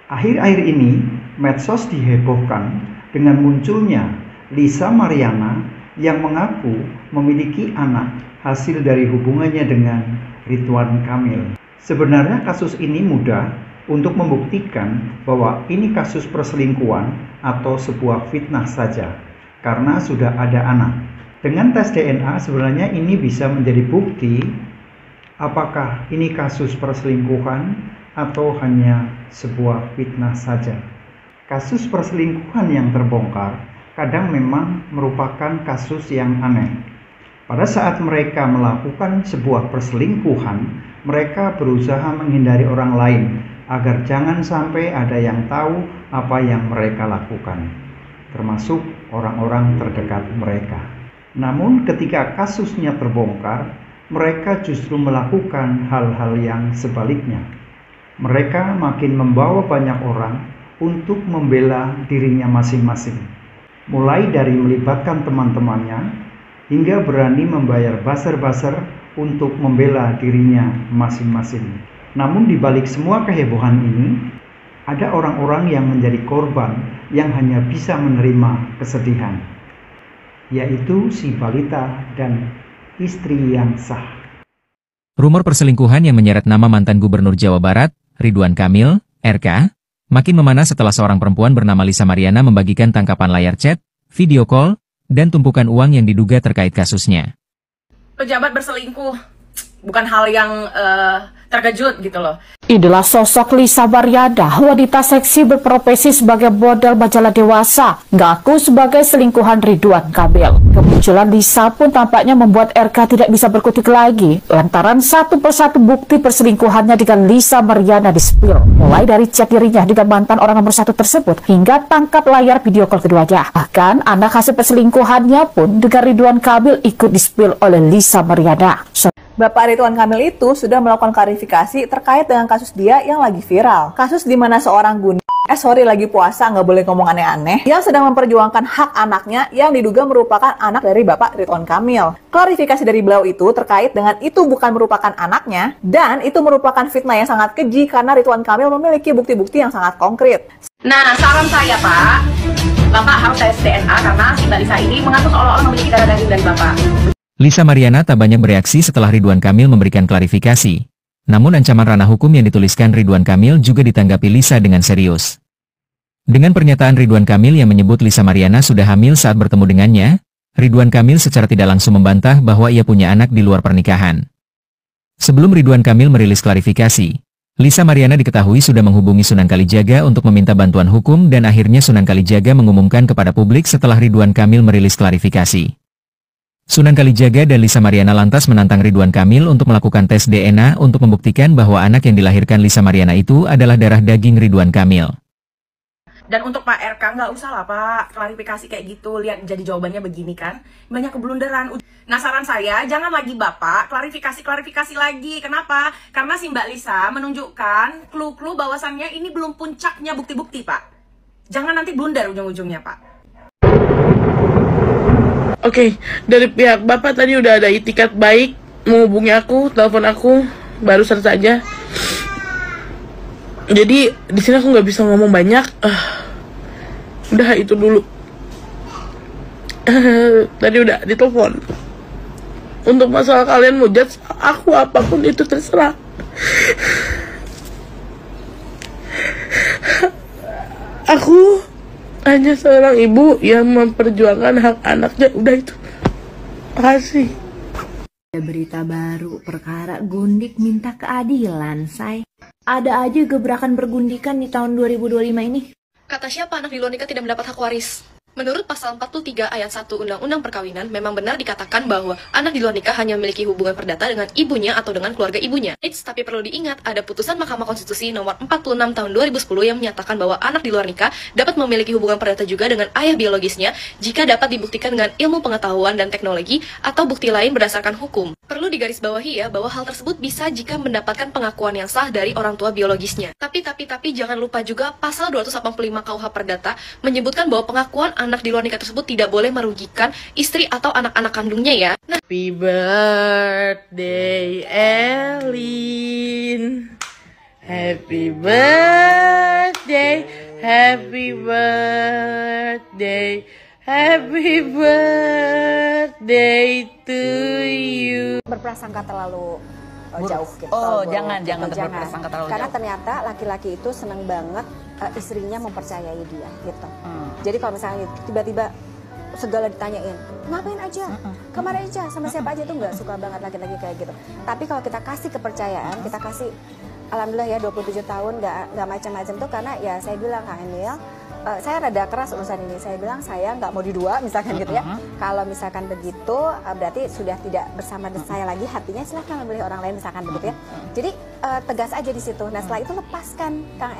Akhir-akhir ini, medsos dihebohkan dengan munculnya Lisa Mariana yang mengaku memiliki anak hasil dari hubungannya dengan Ridwan Kamil. Sebenarnya kasus ini mudah untuk membuktikan bahwa ini kasus perselingkuhan atau sebuah fitnah saja, karena sudah ada anak. Dengan tes DNA sebenarnya ini bisa menjadi bukti apakah ini kasus perselingkuhan atau hanya sebuah fitnah saja. Kasus perselingkuhan yang terbongkar kadang memang merupakan kasus yang aneh. Pada saat mereka melakukan sebuah perselingkuhan, mereka berusaha menghindari orang lain agar jangan sampai ada yang tahu apa yang mereka lakukan, termasuk orang-orang terdekat mereka. Namun ketika kasusnya terbongkar, mereka justru melakukan hal-hal yang sebaliknya. Mereka makin membawa banyak orang untuk membela dirinya masing-masing, mulai dari melibatkan teman-temannya hingga berani membayar buzzer-buzzer untuk membela dirinya masing-masing. Namun di balik semua kehebohan ini, ada orang-orang yang menjadi korban yang hanya bisa menerima kesedihan, yaitu si balita dan istri yang sah. Rumor perselingkuhan yang menyeret nama mantan Gubernur Jawa Barat, Ridwan Kamil, RK, makin memanas setelah seorang perempuan bernama Lisa Mariana membagikan tangkapan layar chat, video call, dan tumpukan uang yang diduga terkait kasusnya. Pejabat berselingkuh bukan hal yang terkejut gitu loh. Inilah sosok Lisa Mariana, wanita seksi berprofesi sebagai model majalah dewasa, ngaku sebagai selingkuhan Ridwan Kamil. Kemunculan Lisa pun tampaknya membuat RK tidak bisa berkutik lagi, lantaran satu persatu bukti perselingkuhannya dengan Lisa Mariana di-spill. Mulai dari chat dirinya dengan mantan orang nomor 1 tersebut, hingga tangkap layar video call keduanya. Bahkan anak hasil perselingkuhannya pun dengan Ridwan Kamil ikut di-spill oleh Lisa Mariana. Bapak Ridwan Kamil itu sudah melakukan klarifikasi terkait dengan kasus dia yang lagi viral. Kasus di mana seorang lagi puasa, nggak boleh ngomong aneh-aneh, yang sedang memperjuangkan hak anaknya yang diduga merupakan anak dari Bapak Ridwan Kamil. Klarifikasi dari beliau itu terkait dengan itu bukan merupakan anaknya, dan itu merupakan fitnah yang sangat keji karena Ridwan Kamil memiliki bukti-bukti yang sangat konkret. Nah, saran saya Pak, Bapak harus tes DNA karena si Mbak Lisa ini mengaku seolah-olah memiliki darah daging dari Bapak. Lisa Mariana tak banyak bereaksi setelah Ridwan Kamil memberikan klarifikasi. Namun ancaman ranah hukum yang dituliskan Ridwan Kamil juga ditanggapi Lisa dengan serius. Dengan pernyataan Ridwan Kamil yang menyebut Lisa Mariana sudah hamil saat bertemu dengannya, Ridwan Kamil secara tidak langsung membantah bahwa ia punya anak di luar pernikahan. Sebelum Ridwan Kamil merilis klarifikasi, Lisa Mariana diketahui sudah menghubungi Sunan Kalijaga untuk meminta bantuan hukum dan akhirnya Sunan Kalijaga mengumumkan kepada publik setelah Ridwan Kamil merilis klarifikasi. Sunan Kalijaga dan Lisa Mariana lantas menantang Ridwan Kamil untuk melakukan tes DNA untuk membuktikan bahwa anak yang dilahirkan Lisa Mariana itu adalah darah daging Ridwan Kamil. Dan untuk Pak RK, nggak usah lah Pak, klarifikasi kayak gitu, lihat jadi jawabannya begini kan, banyak keblunderan. Nah saran saya, jangan lagi Bapak klarifikasi lagi. Kenapa? Karena si Mbak Lisa menunjukkan clue-clue bahwasannya ini belum puncaknya bukti-bukti Pak. Jangan nanti blunder ujung-ujungnya Pak. Oke, dari pihak Bapak tadi udah ada itikat baik menghubungi aku, telepon aku barusan saja. Jadi di sini aku nggak bisa ngomong banyak. Udah itu dulu. Tadi udah ditelepon. Untuk masalah kalian mau judge aku apapun itu terserah. Aku hanya seorang ibu yang memperjuangkan hak anaknya, udah itu. Makasih. Berita baru, perkara Gundik minta keadilan, say. Ada aja gebrakan pergundikan di tahun 2025 ini. Kata siapa anak di luar nikah tidak mendapat hak waris? Menurut pasal 43 ayat 1 Undang-Undang Perkawinan, memang benar dikatakan bahwa anak di luar nikah hanya memiliki hubungan perdata dengan ibunya atau dengan keluarga ibunya. Tapi perlu diingat, ada putusan Mahkamah Konstitusi nomor 46 tahun 2010 yang menyatakan bahwa anak di luar nikah dapat memiliki hubungan perdata juga dengan ayah biologisnya jika dapat dibuktikan dengan ilmu pengetahuan dan teknologi atau bukti lain berdasarkan hukum. Perlu digarisbawahi ya, bahwa hal tersebut bisa jika mendapatkan pengakuan yang sah dari orang tua biologisnya. Tapi jangan lupa juga pasal 285 KUH Perdata menyebutkan bahwa pengakuan anak di luar nikah tersebut tidak boleh merugikan istri atau anak-anak kandungnya ya. Nah, Happy birthday Elin. Happy birthday Happy birthday, happy birthday to you. Berprasangka terlalu jauh gitu. Oh, jangan berprasangka terlalu karena jauh. ternyata laki-laki itu senang banget istrinya mempercayai dia gitu. Jadi kalau misalnya tiba-tiba segala ditanyain, ngapain aja, kemana aja, sama siapa aja, tuh nggak suka banget laki-laki kayak gitu. Tapi kalau kita kasih kepercayaan, kita kasih, alhamdulillah ya 27 tahun nggak macam-macam tuh, karena ya saya bilang Kak Emil, saya rada keras urusan ini. Saya bilang saya nggak mau didua misalkan gitu ya. Kalau misalkan begitu berarti sudah tidak bersama saya lagi, hatinya silahkan memilih orang lain misalkan begitu ya. Jadi tegas aja di situ. Nah setelah itu lepaskan Kang